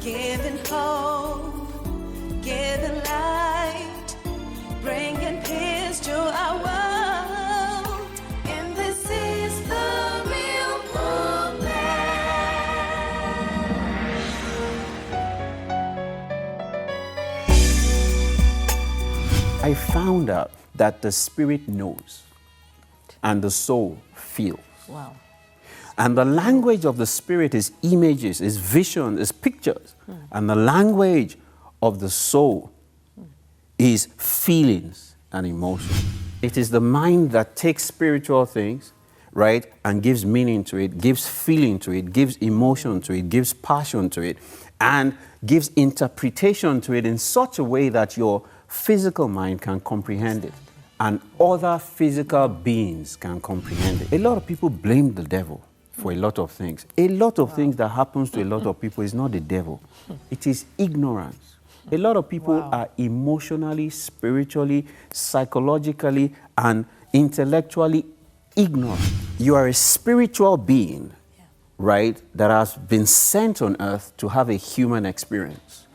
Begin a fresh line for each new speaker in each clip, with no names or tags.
giving hope, giving light, bringing peace to our world. And this is the real movement.
I found out that the spirit knows and the soul feels.
Wow.
And the language of the spirit is images, is vision, is pictures. And the language of the soul is feelings and emotions. It is the mind that takes spiritual things, right, and gives meaning to it, gives feeling to it, gives emotion to it, gives passion to it, and gives interpretation to it in such a way that your physical mind can comprehend it, and other physical beings can comprehend it. A lot of people blame the devil for a lot of things. A lot of things that happens to a lot of people is not the devil. It is ignorance. A lot of people are emotionally, spiritually, psychologically, and intellectually ignorant. You are a spiritual being, right, that has been sent on earth to have a human experience.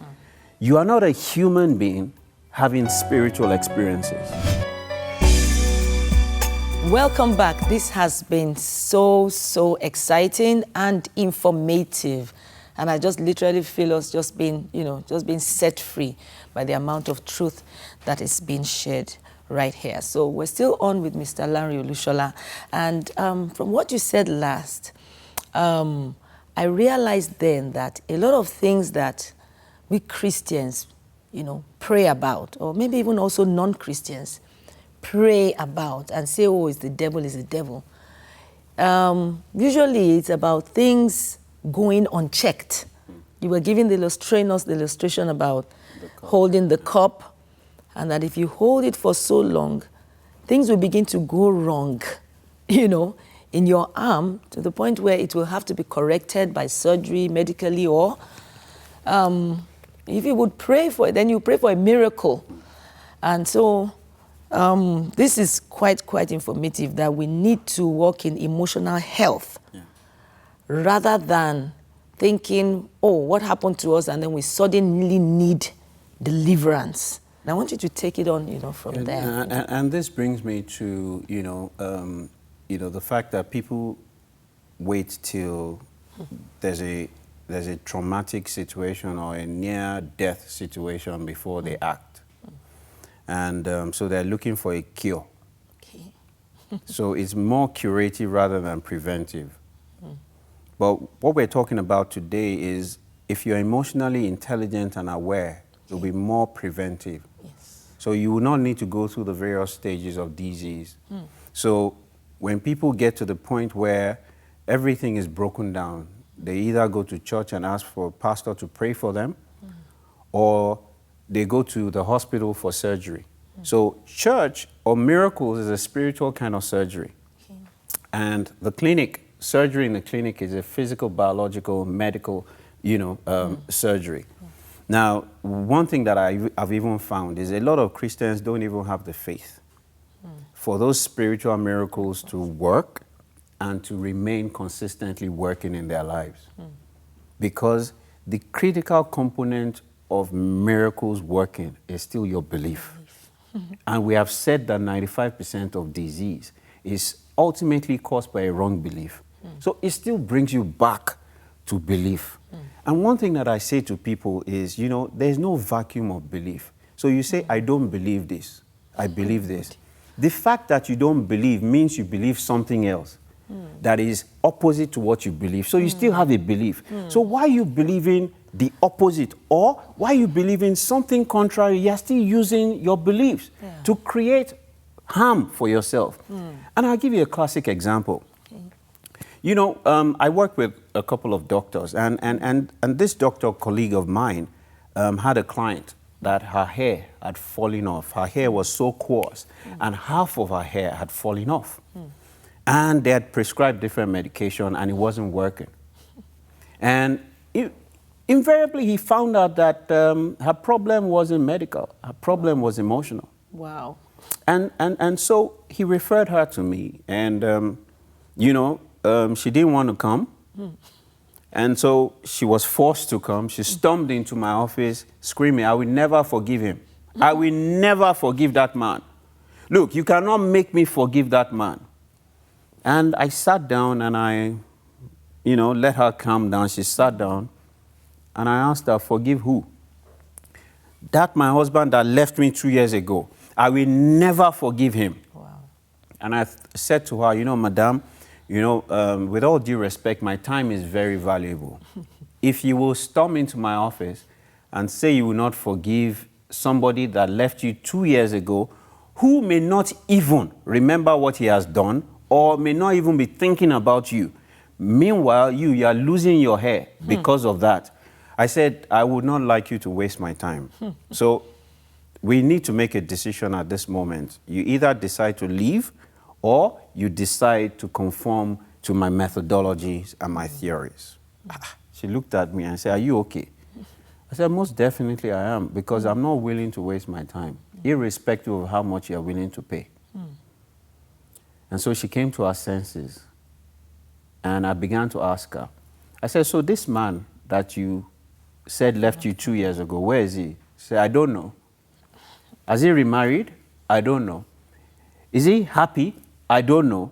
You are not a human being having spiritual experiences.
Welcome back. This has been so exciting and informative. And I just literally feel us just being set free by the amount of truth that is being shared right here. So we're still on with Mr. Lanre Olushola. And from what you said last, I realized then that a lot of things that we Christians, pray about, or maybe even also non-Christians, pray about and say, oh, it's the devil, it's the devil. Usually it's about things going unchecked. You were giving the illustration about holding the cup, and that if you hold it for so long, things will begin to go wrong, in your arm, to the point where it will have to be corrected by surgery, medically, or if you would pray for it, then you pray for a miracle. And so this is quite informative, that we need to work in emotional health rather than thinking, oh, what happened to us, and then we suddenly need deliverance. And I want you to take it on, from there.
And this brings me to, the fact that people wait till there's a traumatic situation or a near-death situation before they act. And so they're looking for a cure.
Okay.
So it's more curative rather than preventive. But what we're talking about today is, if you're emotionally intelligent and aware, it'll be more preventive.
Yes.
So you will not need to go through the various stages of disease. So when people get to the point where everything is broken down, they either go to church and ask for a pastor to pray for them, or they go to the hospital for surgery. So church or miracles is a spiritual kind of surgery.
Okay.
And the clinic, surgery in the clinic is a physical, biological, medical, surgery. Now, one thing that I've even found is a lot of Christians don't even have the faith for those spiritual miracles to work and to remain consistently working in their lives. Because the critical component of miracles working is still your belief. And we have said that 95% of disease is ultimately caused by a wrong belief. So it still brings you back to belief. And one thing that I say to people is, there's no vacuum of belief. So you say, I don't believe this, I believe this. The fact that you don't believe means you believe something else that is opposite to what you believe. So you still have a belief. So why are you believing the opposite, or why are you believing something contrary? You're still using your beliefs to create harm for yourself. And I'll give you a classic example. I work with a couple of doctors, and this doctor colleague of mine had a client that her hair had fallen off. Her hair was so coarse, and half of her hair had fallen off. And they had prescribed different medication, and it wasn't working. And invariably, he found out that her problem wasn't medical. Her problem was emotional.
Wow.
And so he referred her to me, and, she didn't want to come. And so she was forced to come. She stormed into my office screaming, I will never forgive him. I will never forgive that man. Look, you cannot make me forgive that man. And I sat down and I, let her calm down. She sat down and I asked her, forgive who? That my husband that left me 2 years ago. I will never forgive him.
Wow.
And I said to her, madam, with all due respect, my time is very valuable. If you will storm into my office and say you will not forgive somebody that left you 2 years ago, who may not even remember what he has done or may not even be thinking about you. Meanwhile, you are losing your hair because of that. I said, I would not like you to waste my time. So we need to make a decision at this moment. You either decide to leave or you decide to conform to my methodologies and my theories. She looked at me and said, are you okay? I said, most definitely I am, because I'm not willing to waste my time, irrespective of how much you're willing to pay. And so she came to her senses, and I began to ask her. I said, so this man that you said left you 2 years ago, where is he? She said, I don't know. Has he remarried? I don't know. Is he happy? I don't know.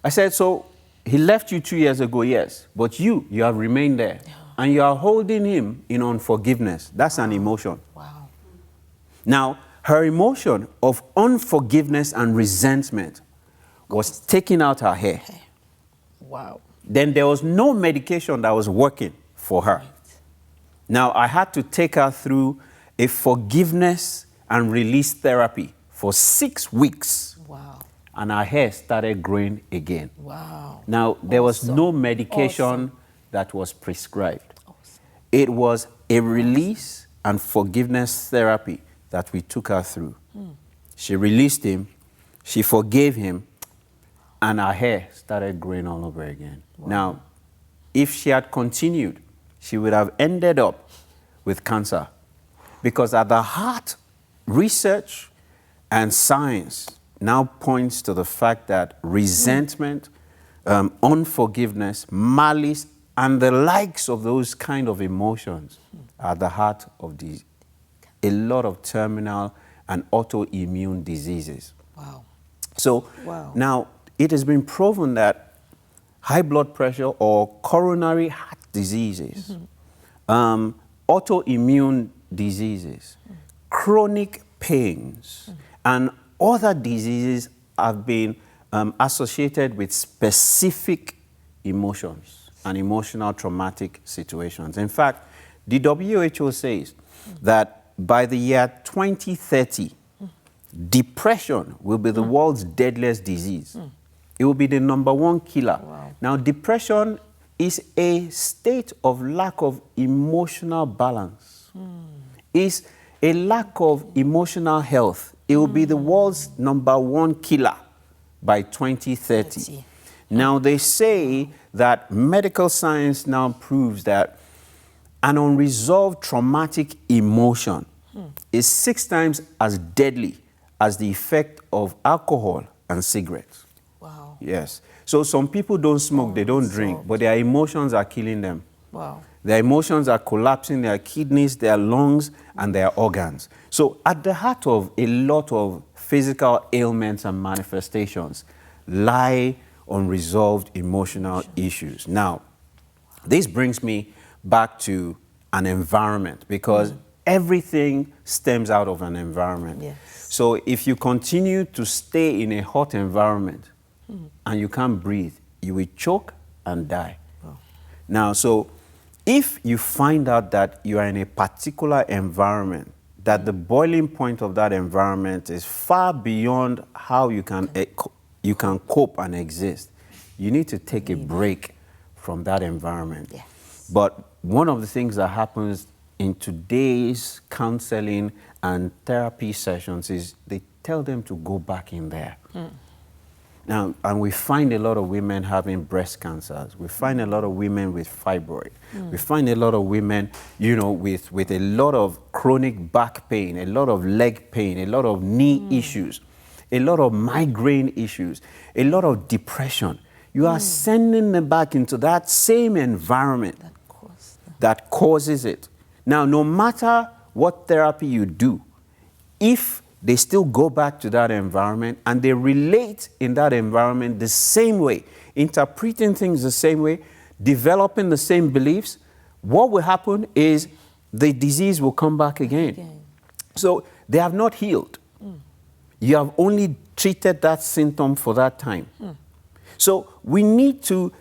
I said, so he left you 2 years ago, yes, but you have remained there. And you are holding him in unforgiveness. That's an emotion.
Wow.
Now, her emotion of unforgiveness and resentment was taking out her hair.
Wow.
Then there was no medication that was working for her. Now, I had to take her through a forgiveness and release therapy for 6 weeks.
Wow.
And her hair started growing again.
Wow.
Now, there was
Awesome.
no medication that was prescribed. It was a release and forgiveness therapy that we took her through. She released him, she forgave him, and her hair started growing all over again.
Wow.
Now, if she had continued, she would have ended up with cancer. Because at the heart, research and science now points to the fact that resentment, unforgiveness, malice, and the likes of those kind of emotions are the heart of a lot of terminal and autoimmune diseases.
Wow.
So now it has been proven that high blood pressure or coronary heart diseases, autoimmune diseases, chronic pains, and other diseases have been associated with specific emotions and emotional traumatic situations. In fact, the WHO says that by the year 2030, depression will be the world's deadliest disease. It will be the #1 killer.
Wow.
Now, depression is a state of lack of emotional balance. It's a lack of emotional health. It will be the world's #1 killer by 2030. Now, they say that medical science now proves that an unresolved traumatic emotion is 6 times as deadly as the effect of alcohol and cigarettes.
Wow.
Yes. So some people don't smoke, they don't drink, but their emotions are killing them.
Wow.
Their emotions are collapsing their kidneys, their lungs, and their organs. So at the heart of a lot of physical ailments and manifestations lie unresolved emotional issues. Now, this brings me back to an environment, because everything stems out of an environment.
Yes.
So if you continue to stay in a hot environment and you can't breathe, you will choke and die. Now, so if you find out that you are in a particular environment, that the boiling point of that environment is far beyond how you can cope and exist, you need to take a break from that environment.
Yes.
But one of the things that happens in today's counseling and therapy sessions is they tell them to go back in there. Now, and we find a lot of women having breast cancers. We find a lot of women with fibroid. We find a lot of women, with a lot of chronic back pain, a lot of leg pain, a lot of knee issues, a lot of migraine issues, a lot of depression. you are sending them back into that same environment that causes it. Now, no matter what therapy you do, if they still go back to that environment and they relate in that environment the same way, interpreting things the same way, developing the same beliefs, what will happen is the disease will come back again. So they have not healed. You have only treated that symptom for that time. So we need to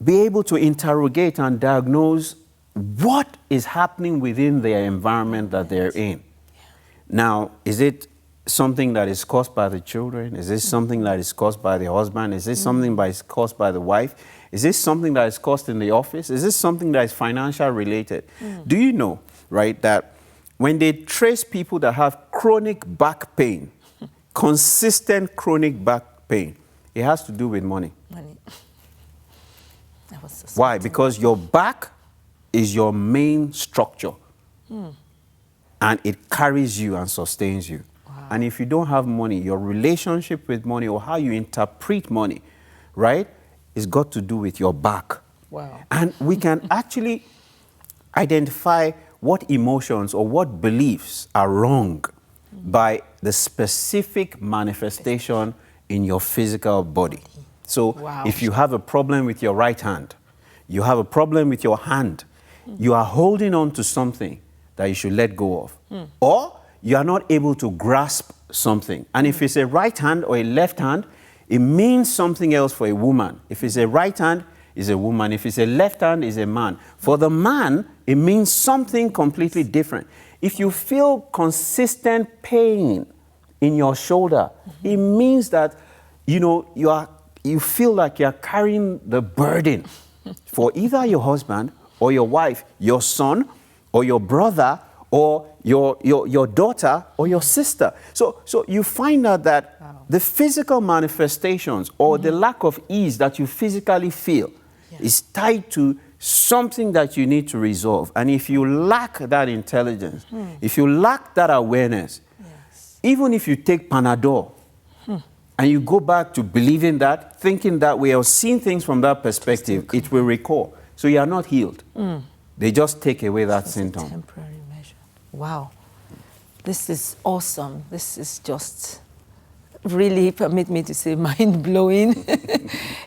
be able to interrogate and diagnose what is happening within their environment that they're in. Now, is it something that is caused by the children? Is this something that is caused by the husband? Is this something that is caused by the wife? Is this something that is caused in the office? Is this something that is financial related? Do you know, right, that when they trace people that have chronic back pain, consistent chronic back pain, it has to do with money.
Money.
Why? Because your back is your main structure. And it carries you and sustains you. Wow. And if you don't have money, your relationship with money or how you interpret money, right, is got to do with your back.
Wow.
And we can actually identify what emotions or what beliefs are wrong by the specific manifestation in your physical body. So if you have a problem with your right hand, you have a problem with your hand, you are holding on to something that you should let go of. Or you are not able to grasp something. And if it's a right hand or a left hand, it means something else for a woman. If it's a right hand, it's a woman. If it's a left hand, it's a man. For the man, it means something completely different. If you feel consistent pain in your shoulder, it means that, you know, you feel like you're carrying the burden for either your husband or your wife, your son or your brother or your daughter or your sister. So you find out that the physical manifestations or the lack of ease that you physically feel is tied to something that you need to resolve. And if you lack that intelligence, if you lack that awareness, even if you take Panadol and you go back to believing that, thinking that way or seeing things from that perspective, it will recall. So you are not healed. They just take away that symptom.
A temporary measure. Wow. This is awesome. This is just really, permit me to say, mind-blowing.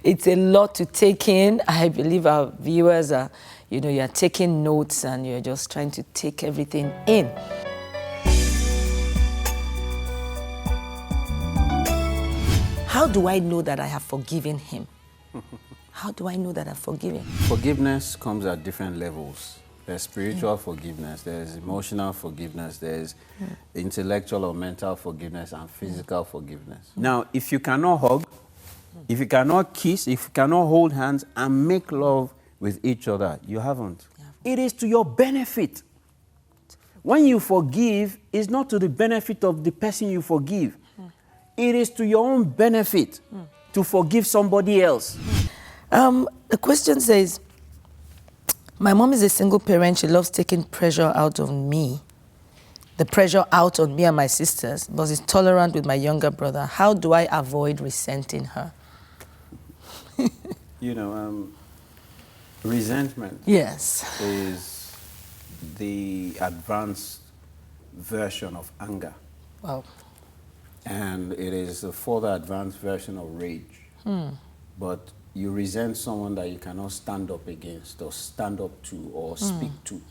It's a lot to take in. I believe our viewers are, you're taking notes and you're just trying to take everything in. How do I know that I have forgiven him? How do I know that I've forgiven?
Forgiveness comes at different levels. There's spiritual forgiveness, there's emotional forgiveness, there's intellectual or mental forgiveness, and physical forgiveness. Now, if you cannot hug, if you cannot kiss, if you cannot hold hands and make love with each other, you haven't. It is to your benefit. When you forgive, it's not to the benefit of the person you forgive. It is to your own benefit to forgive somebody else.
The question says, my mom is a single parent. She loves taking pressure out of me. The pressure out on me and my sisters, but is tolerant with my younger brother. How do I avoid resenting her?
Resentment is the advanced version of anger.
Wow.
And it is a further advanced version of rage. But you resent someone that you cannot stand up against or stand up to or speak to.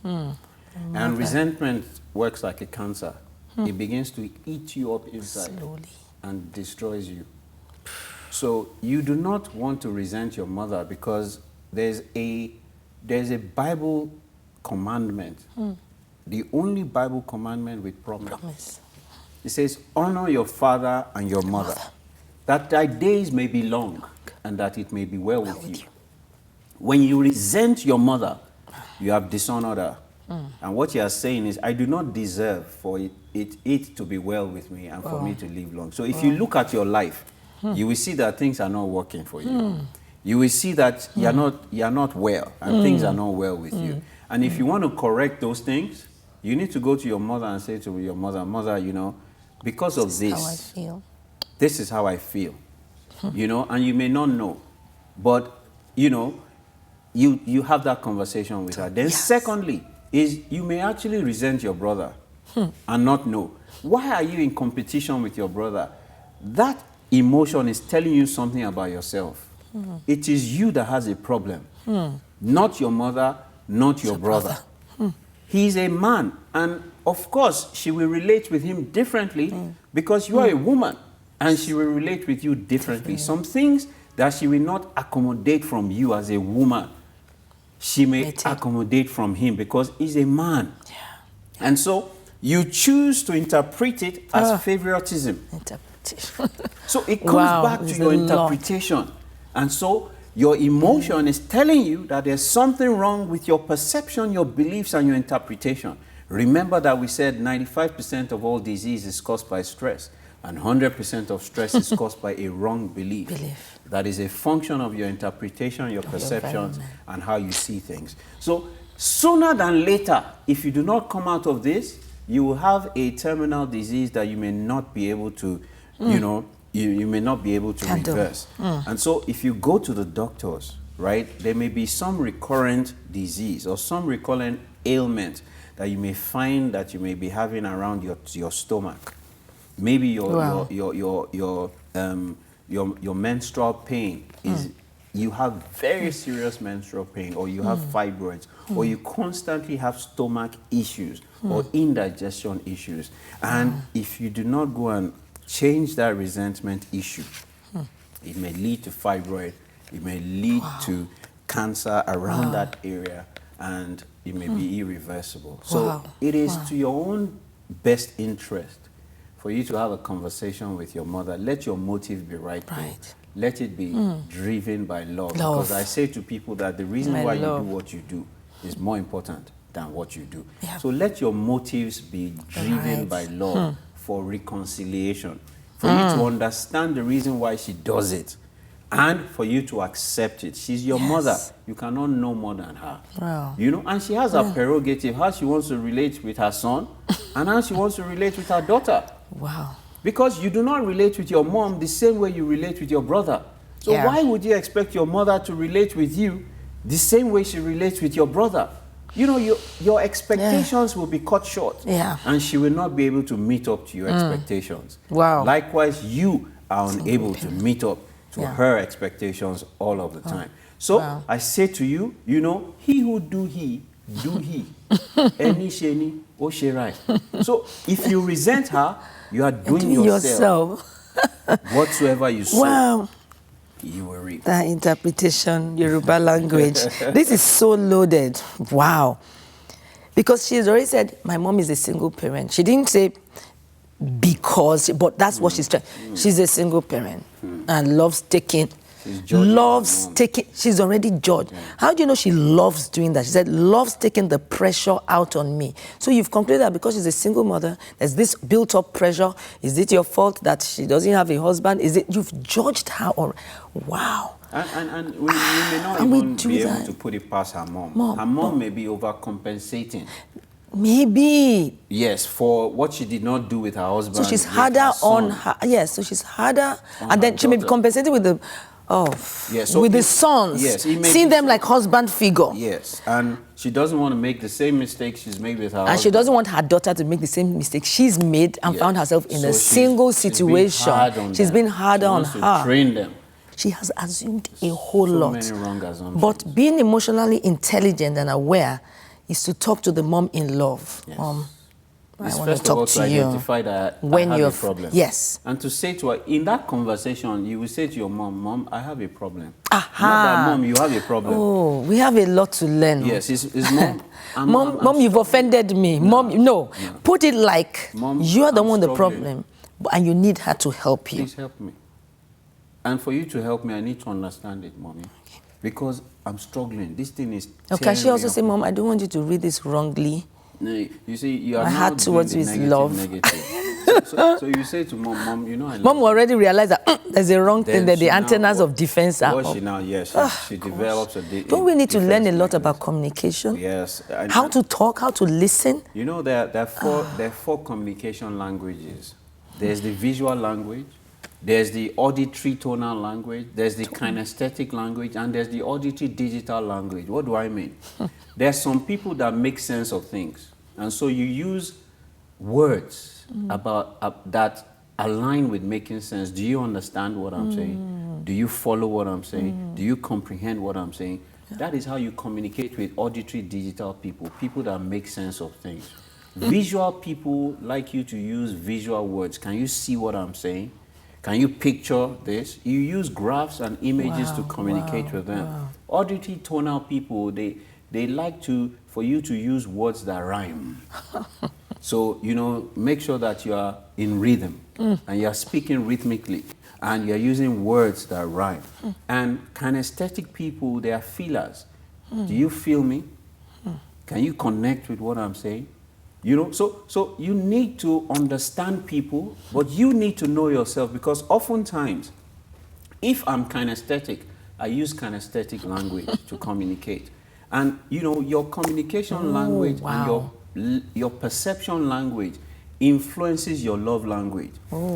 And resentment works like a cancer. It begins to eat you up inside
slowly
and destroys you. So you do not want to resent your mother because there's a Bible commandment, the only Bible commandment with promise. It says, honor your father and your mother, that thy days may be long and that it may be well with you. When you resent your mother, you have dishonored her. And what you are saying is, I do not deserve for it to be well with me and for me to live long. So if you look at your life, you will see that things are not working for you. You will see that you're not well and things are not well with you. And if you want to correct those things, you need to go to your mother and say to your mother, because of this,
how I feel.
This is how I feel. And you may not know. but you know, you have that conversation with her. Then
Yes.
secondly, is you may actually resent your brother and not know. Why are you in competition with your brother? That emotion is telling you something about yourself. It is you that has a problem, not your mother, not your brother. He's a man, and of course, she will relate with him differently because you are a woman, and she will relate with you differently. Some things that she will not accommodate from you as a woman, she may accommodate from him because he's a man. And so you choose to interpret it as favoritism.
Interpretation.
So it comes back to
there's
your
a lot.
interpretation. And so your emotion is telling you that there's something wrong with your perception, your beliefs, and your interpretation. Remember that we said 95% of all disease is caused by stress, and 100% of stress is caused by a wrong belief. That is a function of your interpretation, your perceptions, and how you see things. So sooner than later, if you do not come out of this, you will have a terminal disease that you may not be able to, you know, you may not be able to reverse. And so if you go to the doctors, right, there may be some recurrent disease or some recurrent ailment that you may find that you may be having around your stomach. Maybe your menstrual pain is, you have very serious menstrual pain, or you have fibroids, or you constantly have stomach issues or indigestion issues. And if you do not go and change that resentment issue, it may lead to fibroid, it may lead to cancer around that area, and it may be irreversible. So it is to your own best interest for you to have a conversation with your mother. Let your motive be right. Let it be driven by love. Because I say to people that the reason why you do what you do is more important than what you do. So let your motives be driven by love for reconciliation, for you to understand the reason why she does it, and for you to accept it. She's your mother. You cannot know more than her. You know, and she has a prerogative, how she wants to relate with her son and how she wants to relate with her daughter. Because you do not relate with your mom the same way you relate with your brother. So why would you expect your mother to relate with you the same way she relates with your brother? You know, your expectations will be cut short. And she will not be able to meet up to your expectations. Likewise, you are unable to meet up to her expectations all of the time. So I say to you, you know, he who do he, do he. Any sheni, o sherai. So if you resent her, you are doing yourself. Whatsoever you sow, you will reap.
That interpretation, Yoruba language. This is so loaded. Wow. Because she's already said, my mom is a single parent. She didn't say because, but that's what she's trying. She's a single parent and loves taking. She's already judged. How do you know she loves doing that? She said, loves taking the pressure out on me. So you've concluded that because she's a single mother, there's this built-up pressure. Is it your fault that she doesn't have a husband? Is it you've judged her? Or wow.
And we may not even be able to put it past her mom. Her mom may be overcompensating.
Maybe.
Yes, for what she did not do with her husband.
So she's harder on her. Yes, so she's harder. And then she may be compensating with the... with the sons, seeing them like husband figure.
Yes, and she doesn't want to make the same mistake she's made with her husband.
And she doesn't want her daughter to make the same mistake she's made and found herself in a single situation. She's been harder on her.
To train them.
She has assumed a whole lot.
So many wrong assumptions.
But being emotionally intelligent and aware is to talk to the mom in love.
It's
I want to
first of all
talk
to
to you
identify that
when
I
you're
have a problem.
Yes.
And to say to her, in that conversation, you will say to your mom, Mom, I have a problem.
Aha.
Not that, Mom, you have a problem.
Oh, we have a lot to learn.
Yes, it's Mom.
Mom, you've offended me. Mom, no. Put it like
Mom,
you're the one with the
struggling.
problem, and you need her to help you.
Please help me. And for you to help me, I need to understand it, Mommy. Because I'm struggling. This thing is
Can she also say, Mom, I don't want you to read this wrongly.
No, you see, you are
My
now
heart towards you is love.
So you say to Mom, you know I love
Mom already realized that there's a wrong thing, that
she
the
now-
antennas of defense are
What
up.
she now, yes, she develops a
Don't we need to learn a
defense
lot about
mechanism.
communication?
Yes.
How to talk, how to listen?
You know, there are four communication languages. There's the visual language, There's the auditory tonal language, there's the kinesthetic language, and there's the auditory digital language. What do I mean? There's some people that make sense of things. And so you use words about that align with making sense. Do you understand what I'm saying? Do you follow what I'm saying? Do you comprehend what I'm saying? Yeah. That is how you communicate with auditory digital people, people that make sense of things. Visual people like you to use visual words. Can you see what I'm saying? Can you picture this? You use graphs and images to communicate with them. Auditory tonal people, they like for you to use words that rhyme. So, make sure that you are in rhythm and you are speaking rhythmically and you're using words that rhyme. And kinesthetic people, they are feelers. Do you feel me? Can you connect with what I'm saying? So you need to understand people, but you need to know yourself, because oftentimes, if I'm kinesthetic, I use kinesthetic language to communicate. And, your communication language and your perception language influences your love language.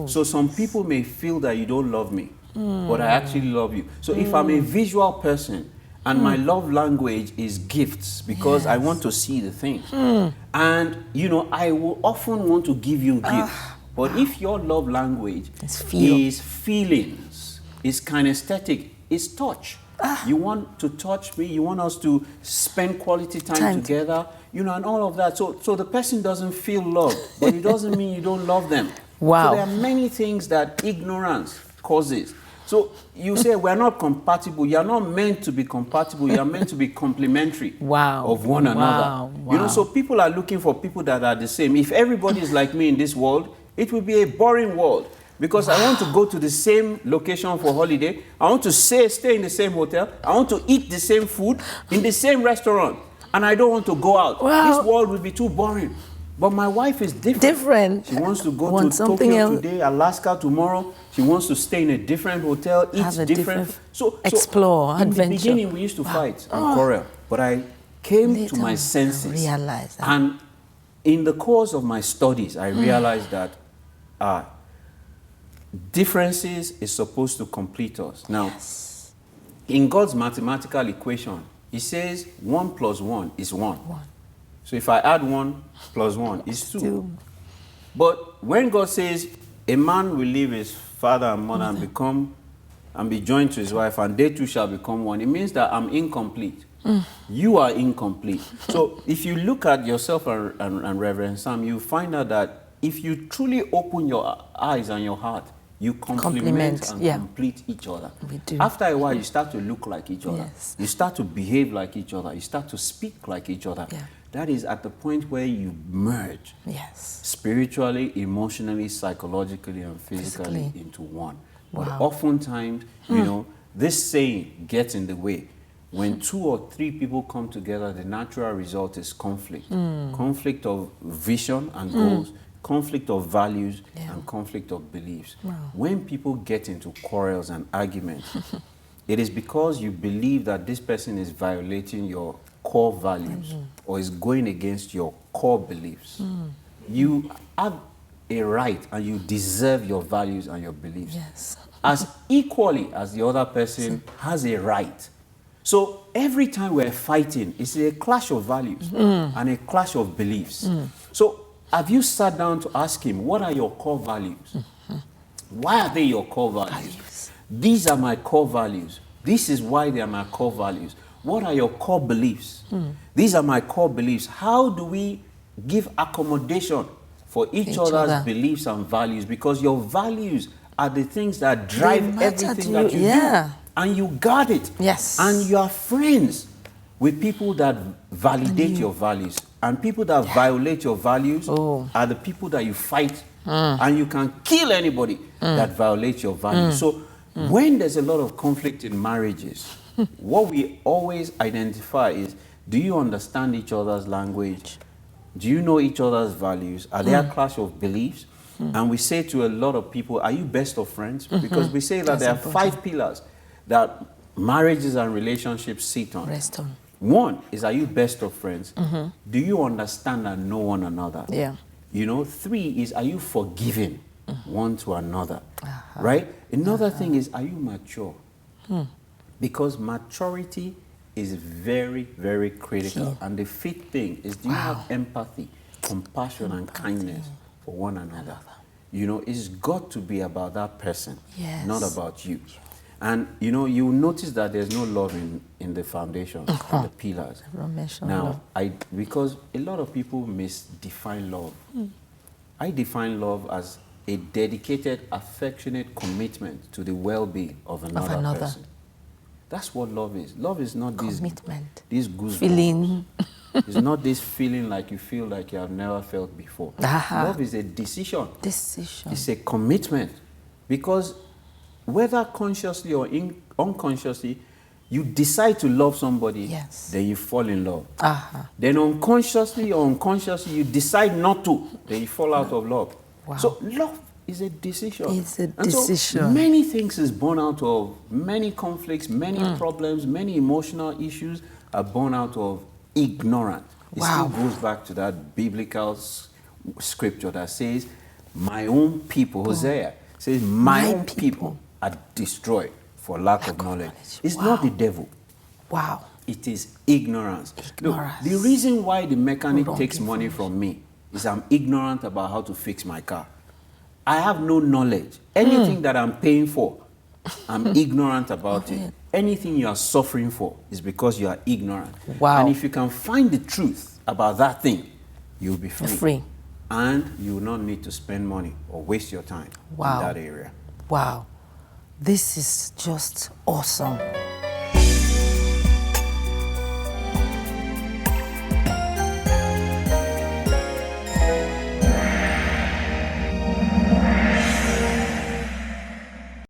So some people may feel that you don't love me, but I actually love you. So if I'm a visual person, and my love language is gifts, because I want to see the things. And, I will often want to give you gifts. But if your love language is feelings, is kinesthetic, is touch. You want to touch me, you want us to spend quality time together, and all of that. So the person doesn't feel loved, but it doesn't mean you don't love them. So there are many things that ignorance causes. So you say we're not compatible. You're not meant to be compatible. You're meant to be complementary of one another. So people are looking for people that are the same. If everybody is like me in this world, it will be a boring world. Because I want to go to the same location for holiday. I want to stay in the same hotel. I want to eat the same food in the same restaurant. And I don't want to go out. This world will be too boring. But my wife is different. She wants to go to Tokyo today, Alaska tomorrow. She wants to stay in a different hotel, eat different. So
explore, adventure.
In the beginning, we used to fight and quarrel. But I came to my senses.
Realized that.
And in the course of my studies, I realized that differences is supposed to complete us. Now, in God's mathematical equation, He says 1 + 1 is 1. So if I add 1 + 1 is 2. But when God says a man will leave his father and mother and be joined to his wife, and they two shall become one, it means that I'm incomplete. You are incomplete. So if you look at yourself and Reverend Sam, you find out that if you truly open your eyes and your heart, you complement and complete each other.
We do.
After a while, you start to look like each other. You start to behave like each other. You start to speak like each other. That is at the point where you merge spiritually, emotionally, psychologically, and physically into one. But oftentimes, this saying gets in the way. When 2 or 3 people come together, the natural result is conflict. Conflict of vision and goals, conflict of values, and conflict of beliefs. When people get into quarrels and arguments, it is because you believe that this person is violating your core values or is going against your core beliefs. You have a right and you deserve your values and your beliefs as equally as the other person has a right. So every time we're fighting, it's a clash of values and a clash of beliefs. So have you sat down to ask him, what are your core values? Why are they your core values? These are my core values. This is why they are my core values. What are your core beliefs? These are my core beliefs. How do we give accommodation for each other's beliefs and values? Because your values are the things that drive everything that you do. And you guard it. And you are friends with people that validate your values. And people that violate your values are the people that you fight. And you can kill anybody that violates your values. So when there's a lot of conflict in marriages, what we always identify is, do you understand each other's language? Do you know each other's values? Are there a clash of beliefs? And we say to a lot of people, are you best of friends? Because we say that there are 5 pillars that marriages and relationships sit on.
Rest on.
1 is, are you best of friends? Do you understand and know one another? 3 is, are you forgiving? one to another, right? Another thing is, are you mature? Because maturity is very, very critical. And the fifth thing is, do you have empathy, compassion, and kindness for one another? You know, it's got to be about that person, not about you. And, you know, you will notice that there's no love in the foundation, and the pillars. Now, because a lot of people misdefine love. I define love as a dedicated, affectionate commitment to the well-being of another person. That's what love is. Love is not this goosebumps.
Feeling.
It's not this feeling like you feel like you have never felt before. Love is a decision. It's a commitment. Because whether consciously or unconsciously, you decide to love somebody, then you fall in love. Then unconsciously or unconsciously, you decide not to, then you fall out of love. So love is a decision.
It's a decision.
So many things is born out of, many conflicts, many problems, many emotional issues are born out of ignorance. It still goes back to that biblical scripture that says, my own people, Hosea says, my own people are destroyed for lack of knowledge. It's not the devil. It is ignorance. Look, the reason why the mechanic takes money from me is I'm ignorant about how to fix my car. I have no knowledge. Anything that I'm paying for, I'm ignorant about it. Anything you are suffering for is because you are ignorant. And if you can find the truth about that thing, you'll be free. And you will not need to spend money or waste your time in that area.
This is just awesome.